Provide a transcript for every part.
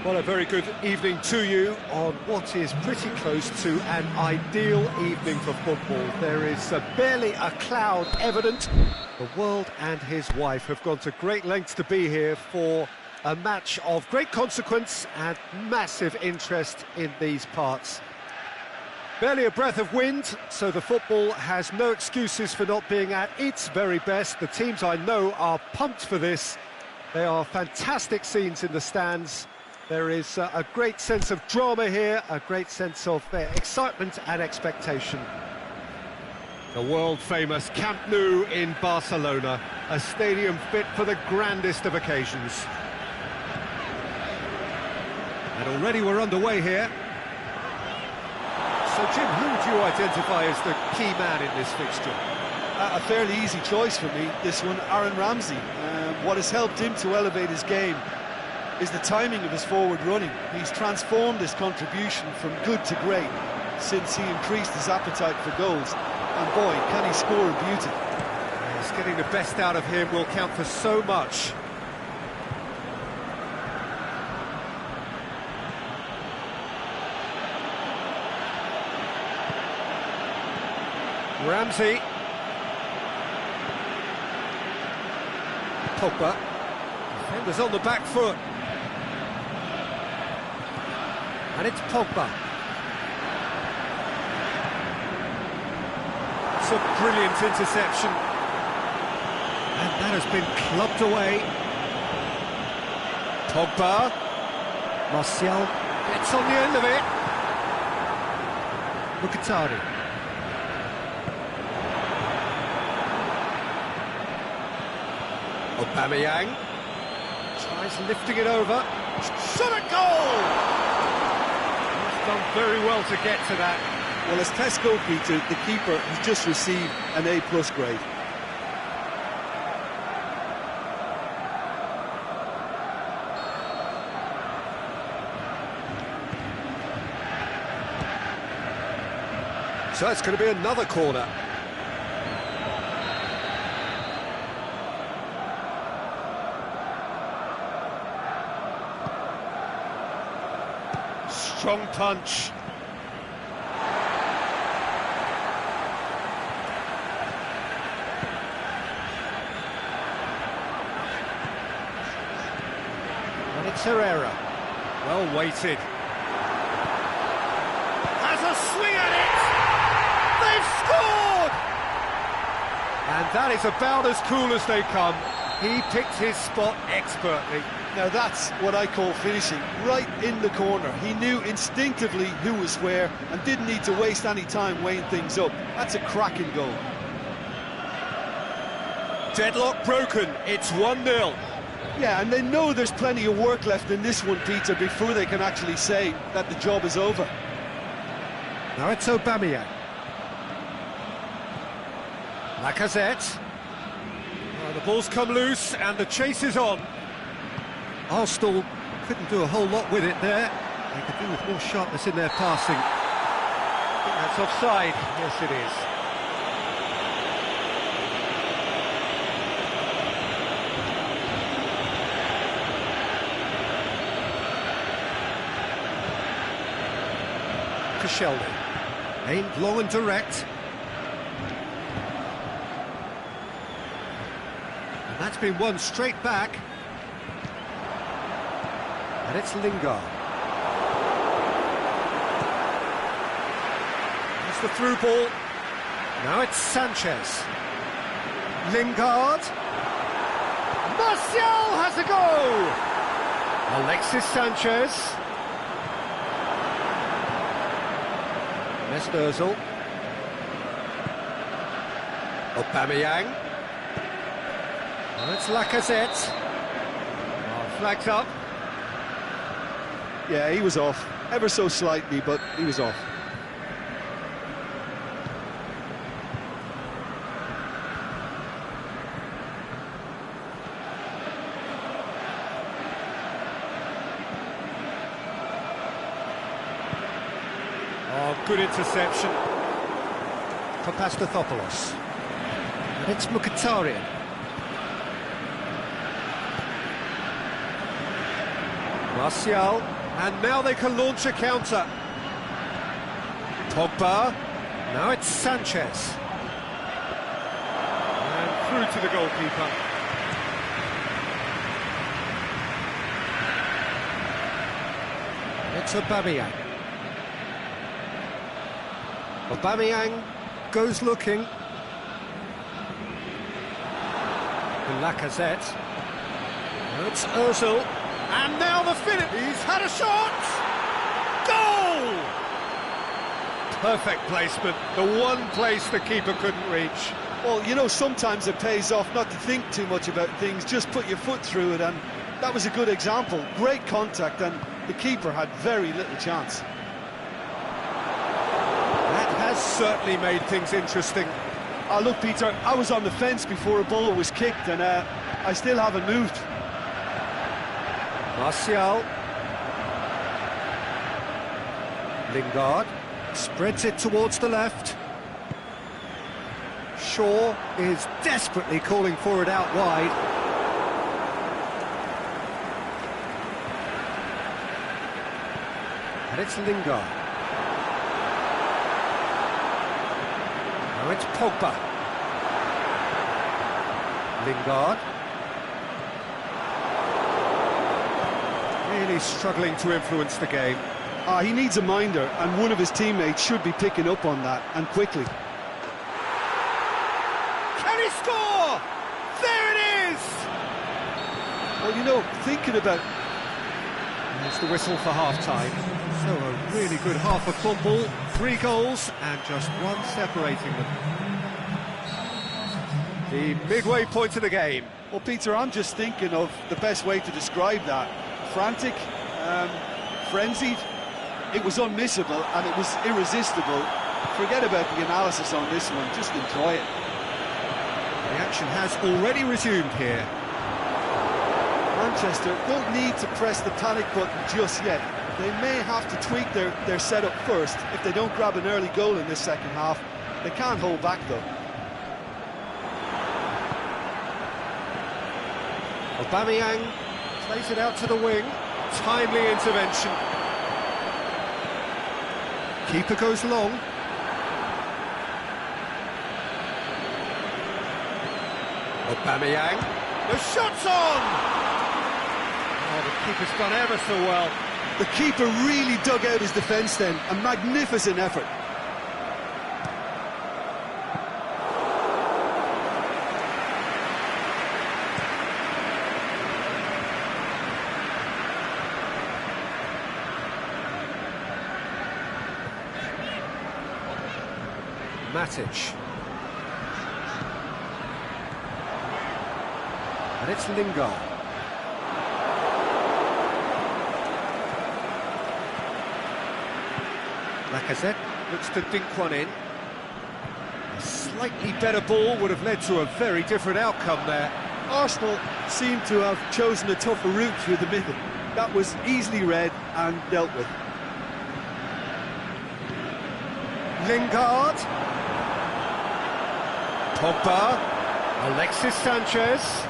Well, a very good evening to you on what is pretty close to an ideal evening for football. There is barely a cloud evident. The world and his wife have gone to great lengths to be here for a match of great consequence and massive interest in these parts. Barely a breath of wind, so the football has no excuses for not being at its very best. The teams I know are pumped for this. There are fantastic scenes in the stands. There is a great sense of drama here, a great sense of excitement and expectation. The world-famous Camp Nou in Barcelona, a stadium fit for the grandest of occasions. And already we're underway here. So, Jim, who would you identify as the key man in this fixture? A fairly easy choice for me, this one, Aaron Ramsey. What has helped him to elevate his game is the timing of his forward running. He's transformed his contribution from good to great since he increased his appetite for goals. And boy, can he score a beauty. Yes, getting the best out of him will count for so much. Ramsey. Pogba. Defenders on the back foot. And it's Pogba. It's a brilliant interception. And that has been clubbed away. Pogba. Martial gets on the end of it. Mkhitaryan. Aubameyang tries lifting it over. Shot at goal! He's done very well to get to that. Well, as test goalkeeper, the keeper has just received an A+ grade. So it's going to be another corner. Strong punch. And it's Herrera. Well weighted. Has a swing at it! They've scored! And that is about as cool as they come. He picked his spot expertly. Now that's what I call finishing, right in the corner. He knew instinctively who was where and didn't need to waste any time weighing things up. That's a cracking goal. Deadlock broken, it's 1-0. Yeah, and they know there's plenty of work left in this one, Peter, before they can actually say that the job is over. Now it's Aubameyang. Lacazette. Oh, the ball's come loose and the chase is on. Arsenal couldn't do a whole lot with it there. They could do with more sharpness in their passing. I think that's offside. Yes, it is. Koscielny. Aimed long and direct. And that's been won straight back. And it's Lingard. That's the through ball. Now it's Sanchez. Lingard. Martial has a go! Alexis Sanchez. Mesut Ozil. Aubameyang. Now it's Lacazette. Oh, flags up. Yeah, he was off, ever so slightly, but he was off. Oh, good interception. Papastathopoulos. And it's Mkhitaryan. Martial. And now they can launch a counter. Pogba. Now it's Sanchez. And through to the goalkeeper. It's Aubameyang. Aubameyang goes looking. Lacazette. It's Ozil. And now the finish. He's had a shot. Goal! Perfect placement. The one place the keeper couldn't reach. Well, you know, sometimes it pays off not to think too much about things, just put your foot through it, and that was a good example. Great contact, and the keeper had very little chance. That has certainly made things interesting. Look, Peter, I was on the fence before a ball was kicked, and I still haven't moved. Martial. Lingard spreads it towards the left. Shaw is desperately calling for it out wide. And it's Lingard. Now it's Pogba. Lingard. Really struggling to influence the game. He needs a minder, and one of his teammates should be picking up on that, and quickly. Can he score? There it is! Well, you know, thinking about... There's the whistle for half-time. So a really good half of football, 3 goals and just one separating them. The midway point of the game. Well, Peter, I'm just thinking of the best way to describe that. Frantic, frenzied. It was unmissable and it was irresistible. Forget about the analysis on this one, just enjoy it. The action has already resumed here. Manchester don't need to press the panic button just yet. They may have to tweak their setup first if they don't grab an early goal in this second half. They can't hold back though. Aubameyang plays it out to the wing. Timely intervention. Keeper goes long. Aubameyang. The shot's on! Oh, the keeper's done ever so well. The keeper really dug out his defence then. A magnificent effort. Matic. And it's Lingard. Lacazette looks to dink one in. A slightly better ball would have led to a very different outcome there. Arsenal seem to have chosen a tougher route through the middle. That was easily read and dealt with. Lingard. Pogba. Alexis Sanchez.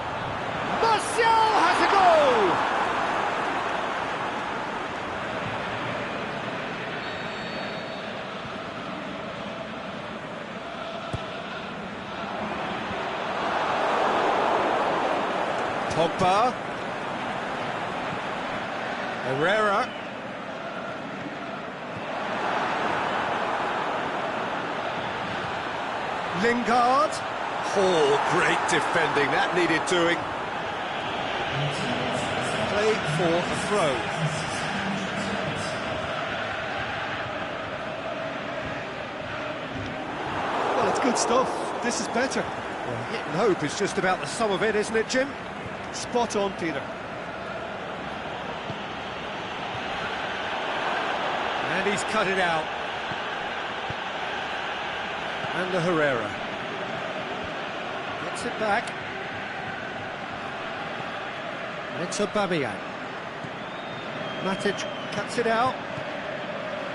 Martial has a goal! Pogba. Herrera. Lingard. Oh, great defending, that needed doing. Play for a throw. Well, it's good stuff. This is better. Well, hit and hope is just about the sum of it, isn't it, Jim? Spot on, Peter. And he's cut it out. And the Herrera. Gets it back. It's Aubameyang. Matic cuts it out.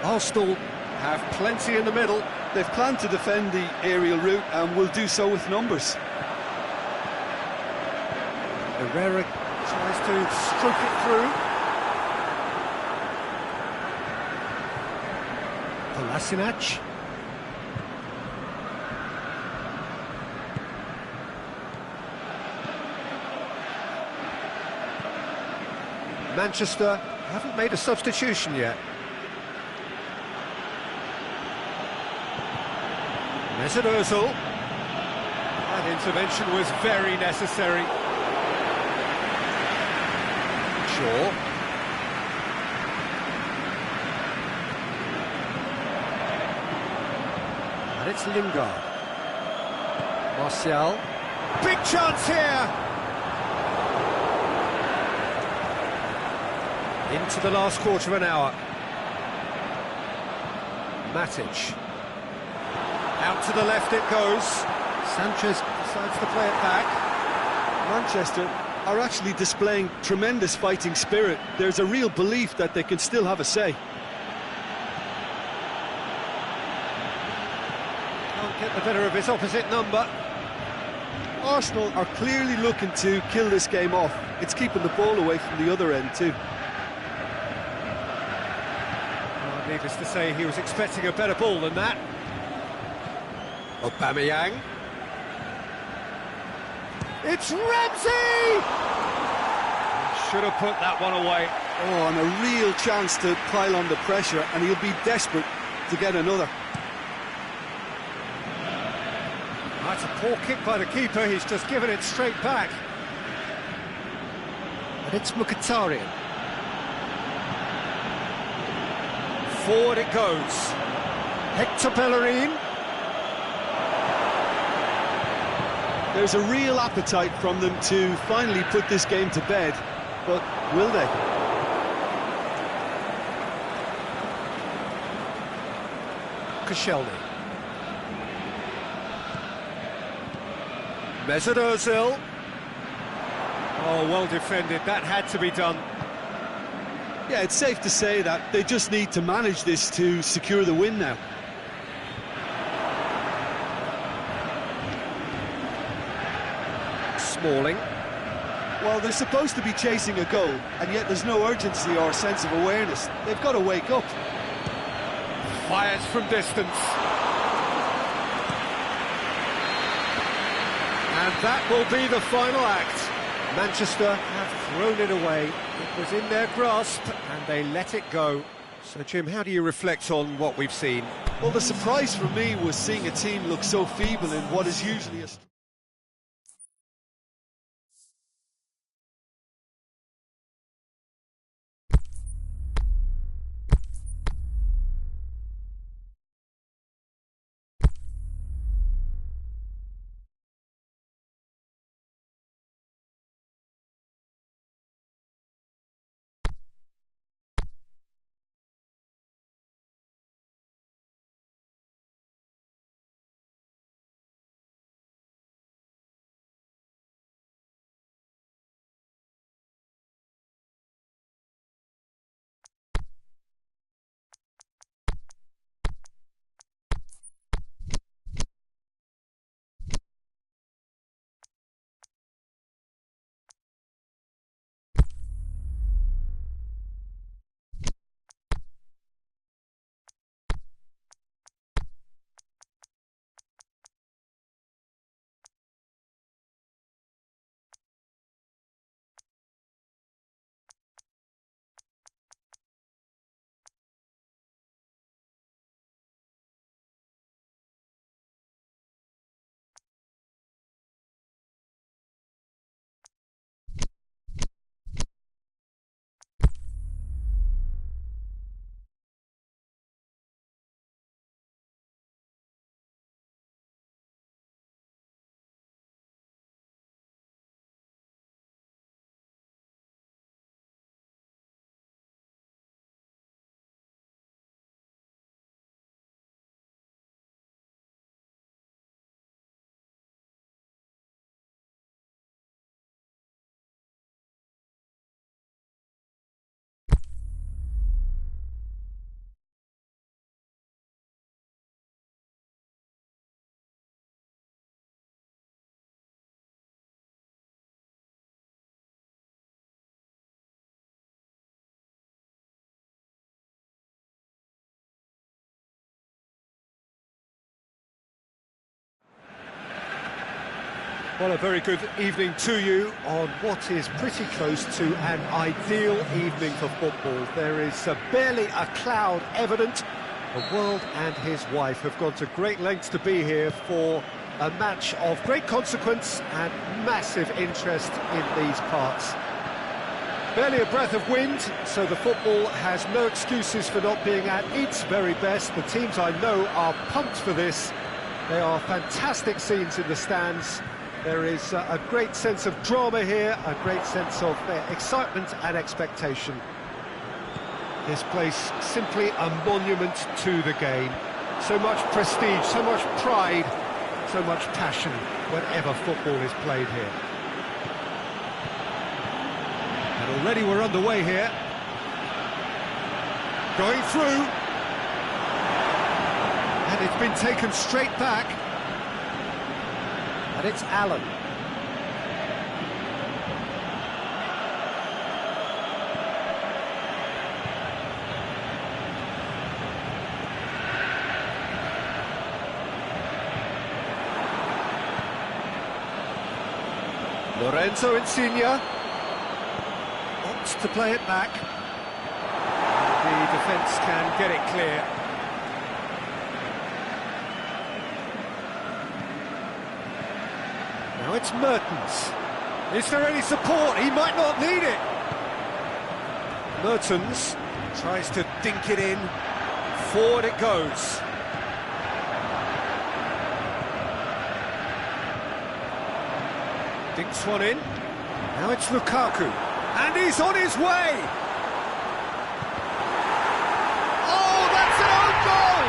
Arsenal have plenty in the middle. They've planned to defend the aerial route and will do so with numbers. Herrera tries to stroke it through. Kolasinac. Manchester haven't made a substitution yet. Mesut Ozil. That intervention was very necessary. Shaw. And it's Lingard. Martial. Big chance here! Into the last quarter of an hour. Matic. Out to the left it goes. Sanchez decides to play it back. Manchester are actually displaying tremendous fighting spirit. There's a real belief that they can still have a say. Can't get the better of his opposite number. Arsenal are clearly looking to kill this game off. It's keeping the ball away from the other end too. Well, needless to say, he was expecting a better ball than that. Aubameyang. It's Ramsey! Should have put that one away. Oh, and a real chance to pile on the pressure, and he'll be desperate to get another. That's a poor kick by the keeper, he's just given it straight back. And it's Mkhitaryan. Forward it goes. Hector Bellerin. There's a real appetite from them to finally put this game to bed, but will they? Koscielny. Mesut Ozil. Oh, well defended, that had to be done. Yeah, it's safe to say that they just need to manage this to secure the win now. Smalling. Well, they're supposed to be chasing a goal, and yet there's no urgency or sense of awareness. They've got to wake up. Fires from distance. And that will be the final act. Manchester have thrown it away. It was in their grasp, and they let it go. So, Jim, how do you reflect on what we've seen? Well, the surprise for me was seeing a team look so feeble in what is usually a... Well, a very good evening to you on what is pretty close to an ideal evening for football. There is barely a cloud evident. The world and his wife have gone to great lengths to be here for a match of great consequence and massive interest in these parts. Barely a breath of wind, so the football has no excuses for not being at its very best. The teams I know are pumped for this. They are fantastic scenes in the stands. There is a great sense of drama here, a great sense of excitement and expectation. This place simply a monument to the game. So much prestige, so much pride, so much passion whenever football is played here. And already we're underway here. Going through. And it's been taken straight back. And it's Allen. Lorenzo Insigne opts to play it back. The defence can get it clear. Now it's Mertens. Is there any support? He might not need it. Mertens tries to dink it in. Forward it goes. Dinks one in. Now it's Lukaku. And he's on his way! Oh, that's an own goal!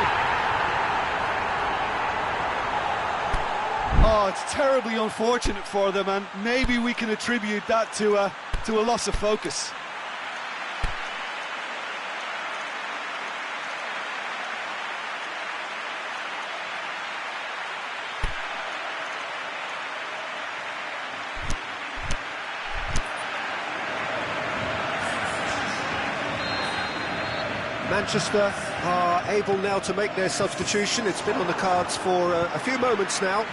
Oh, it's terribly unfortunate for them, and maybe we can attribute that to a loss of focus. Manchester are able now to make their substitution. It's been on the cards for a few moments now.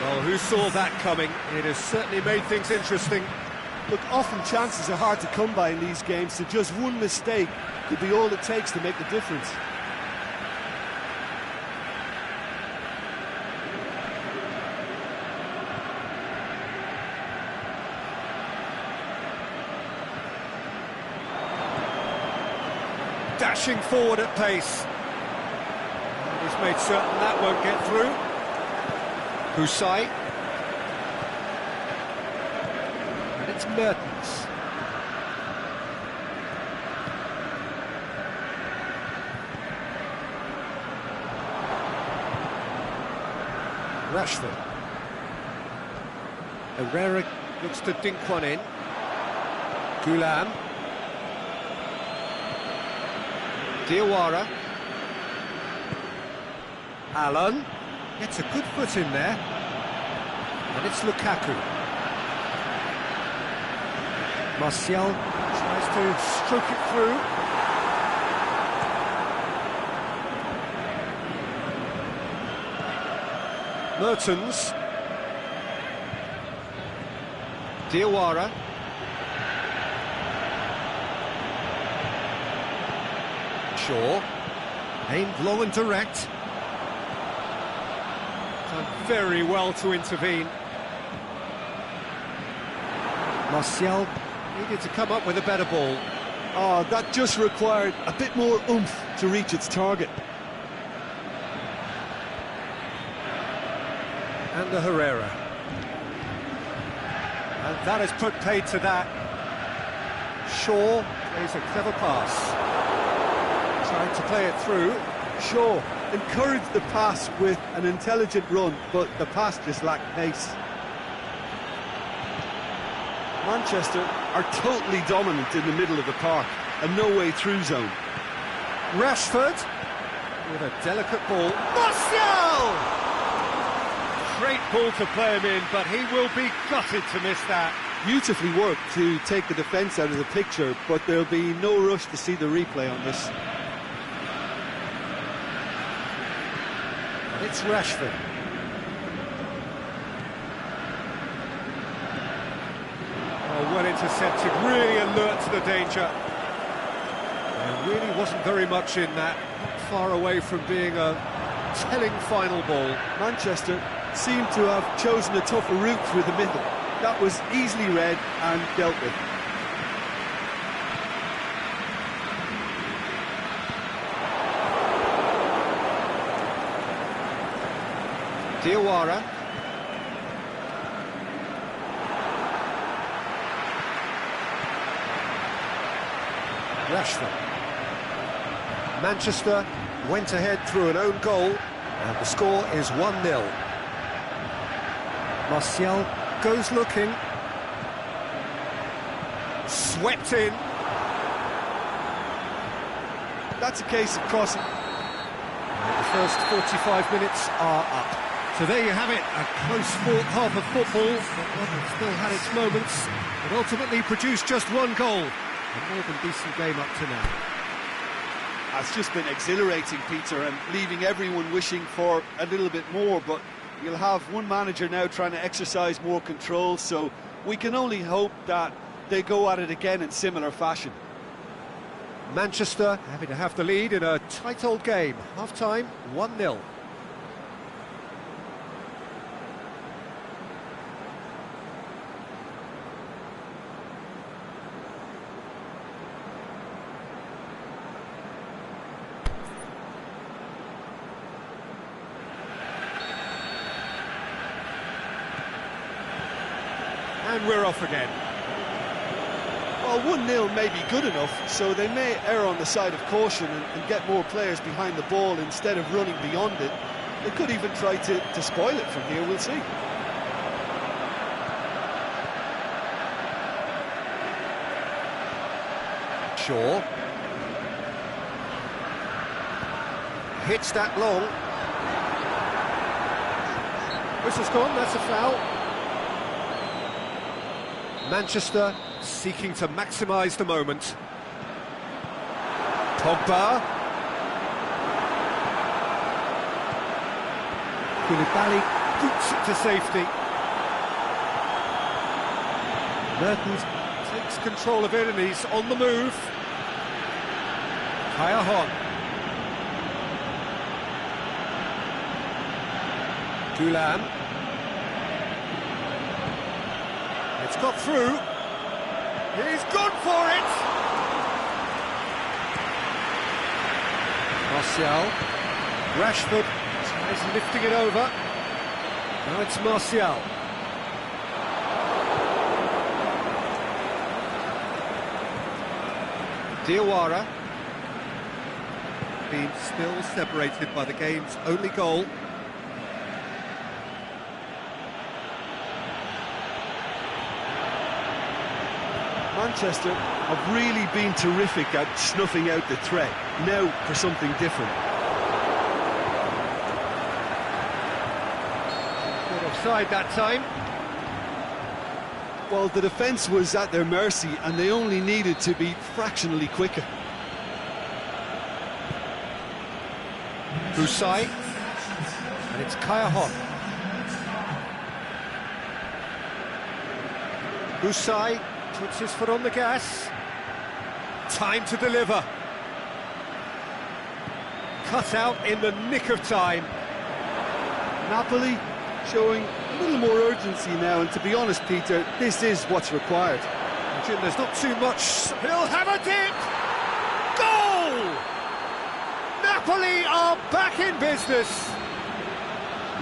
Well, who saw that coming? It has certainly made things interesting. Look, often chances are hard to come by in these games, so just one mistake could be all it takes to make the difference. Dashing forward at pace. He's made certain that won't get through. Husai. And it's Mertens. Rashford. Herrera looks to dink one in. Gulam. Diawara. Allen gets a good foot in there. And it's Lukaku. Martial tries to stroke it through. Mertens. Diawara. Shaw, aimed low and direct. Done very well to intervene. Martial needed to come up with a better ball. Oh, that just required a bit more oomph to reach its target. And the Herrera. And that has put paid to that. Shaw plays a clever pass. Trying to play it through. Shaw encouraged the pass with an intelligent run, but the pass just lacked pace. Manchester are totally dominant in the middle of the park, a no-way through zone. Rashford with a delicate ball. Martial! Great ball to play him in, but he will be gutted to miss that. Beautifully worked to take the defence out of the picture, but there'll be no rush to see the replay on this. It's Rashford. intercepted, really alert to the danger. There really wasn't very much in that, not far away from being a telling final ball. Manchester seemed to have chosen a tougher route through the middle. That was easily read and dealt with. Diawara. Rashford. Manchester went ahead through an own goal, and the score is 1-0. Martial goes looking. Swept in. That's a case of crossing. And the first 45 minutes are up. So there you have it, a close half of football, but one that still had its moments, but ultimately produced just one goal. A more than decent game up to now. It's just been exhilarating, Peter, and leaving everyone wishing for a little bit more, but you'll have one manager now trying to exercise more control, so we can only hope that they go at it again in similar fashion. Manchester happy to have the lead in a tight old game. Half-time, 1-0. And we're off again. Well, 1-0 may be good enough, so they may err on the side of caution and get more players behind the ball instead of running beyond it. They could even try to spoil it from here, we'll see. Shaw. Hits that long. Whistle's gone, that's a foul. Manchester seeking to maximise the moment. Pogba. Koulibaly boots it to safety. Mertens takes control of it and he's on the move. Kaya Hon. Gulam. It's got through. He's gone for it! Martial. Rashford tries lifting it over. Now it's Martial. Diawara. Being still separated by the game's only goal. Manchester have really been terrific at snuffing out the threat. Now for something different. Not offside that time. Well, the defence was at their mercy and they only needed to be fractionally quicker. Busai. And it's Kaya Hon. Busai puts his foot on the gas. Time to deliver. Cut out in the nick of time. Napoli showing a little more urgency now, and to be honest, Peter, this is what's required. Jim, there's not too much. He'll have a dip! Goal! Napoli are back in business.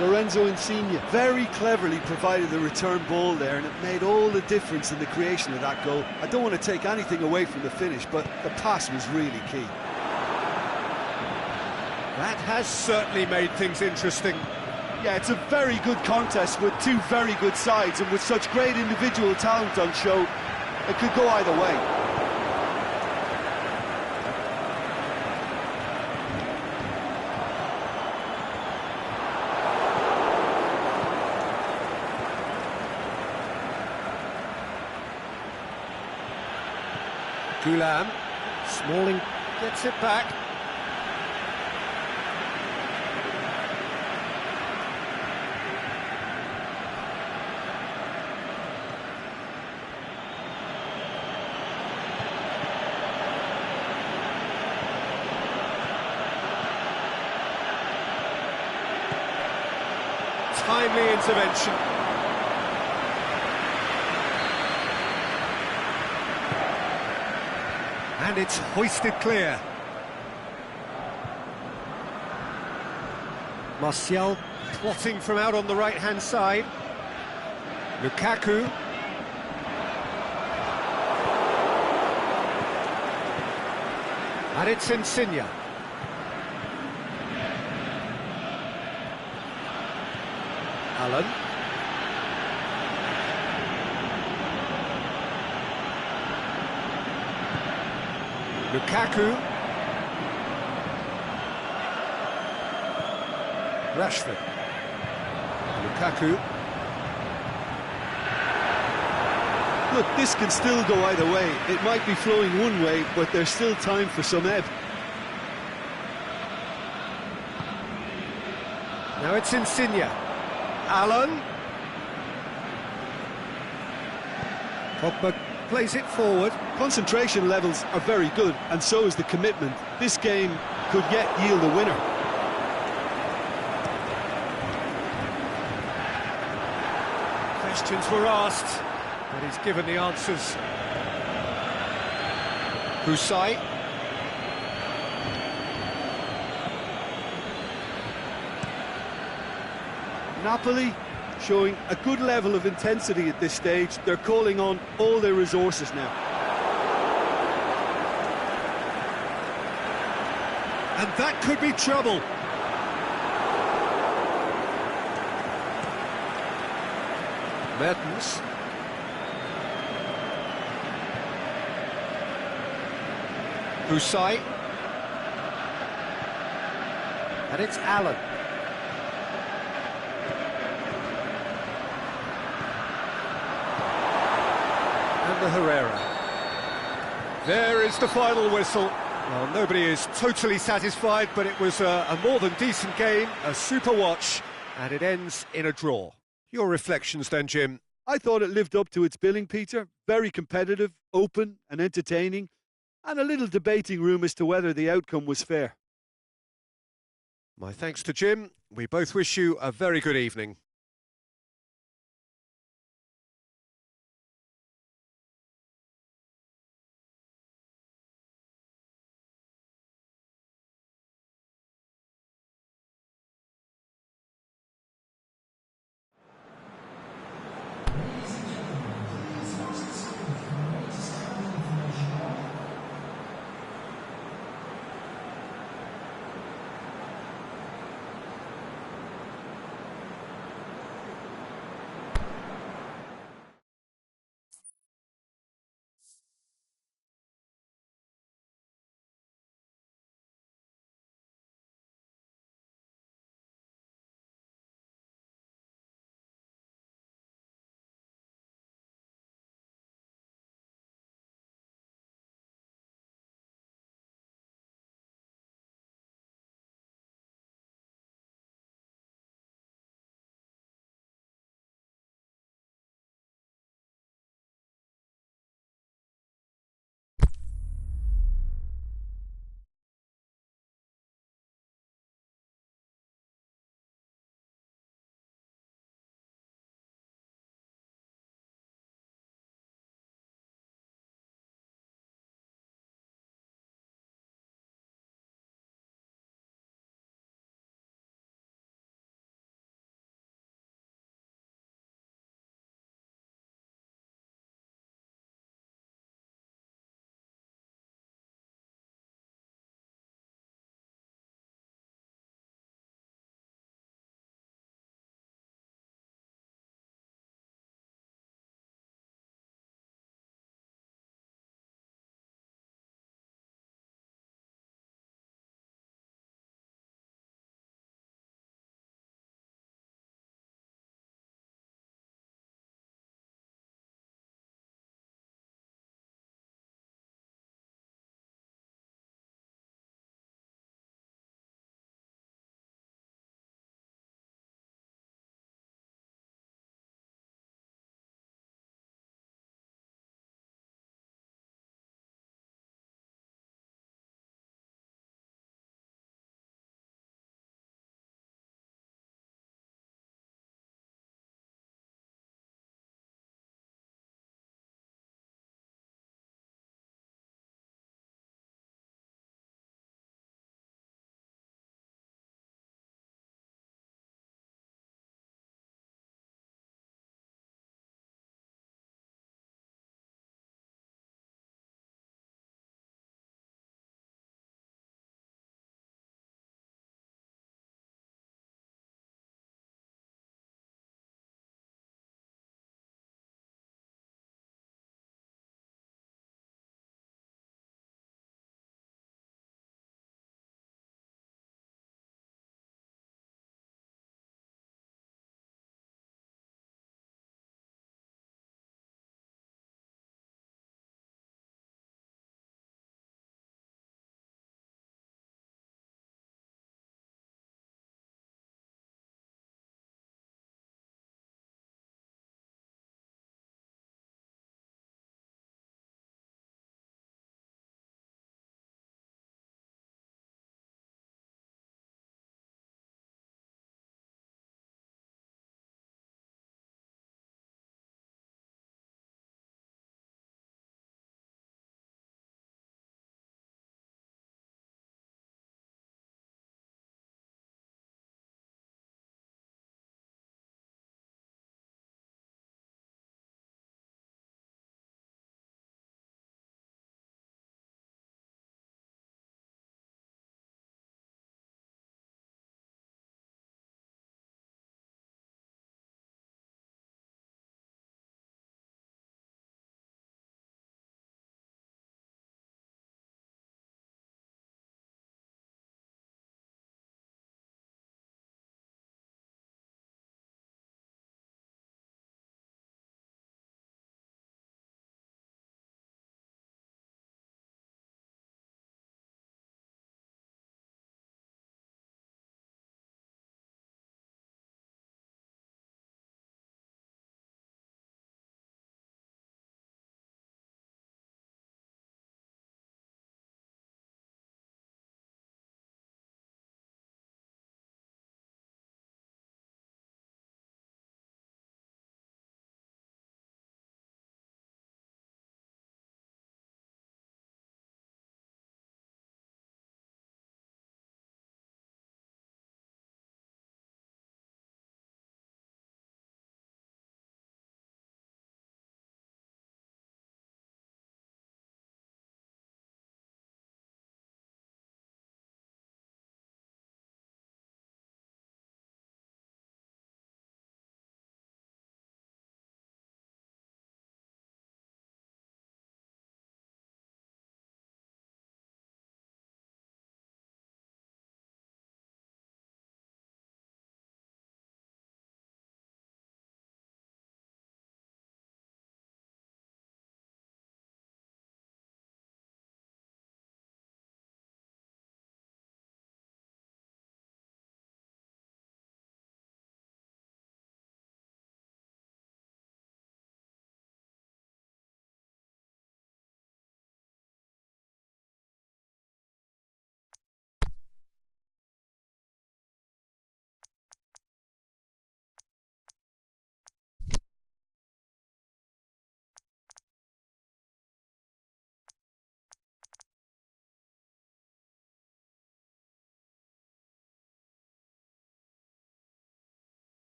Lorenzo Insigne very cleverly provided the return ball there, and it made all the difference in the creation of that goal. I don't want to take anything away from the finish, but the pass was really key. That has certainly made things interesting. Yeah, it's a very good contest with two very good sides, and with such great individual talent on show, it could go either way. Gulam. Smalling gets it back. timely intervention. And it's hoisted clear. Martial plotting from out on the right-hand side. Lukaku. And it's Insigne. Allen. Lukaku. Rashford. Lukaku. Look, this can still go either way. It might be flowing one way, but there's still time for some ebb. Now it's Insigne. Allen. Pogba plays it forward. Concentration levels are very good, and so is the commitment. This game could yet yield a winner. Questions were asked, but he's given the answers. Husai. Napoli showing a good level of intensity at this stage. They're calling on all their resources now. And that could be trouble. Mertens. Husai. And it's Allen. And the Herrera. There is the final whistle. Well, nobody is totally satisfied, but it was a more than decent game, a super watch, and it ends in a draw. Your reflections then, Jim? I thought it lived up to its billing, Peter. Very competitive, open and entertaining, and a little debating room as to whether the outcome was fair. My thanks to Jim. We both wish you a very good evening.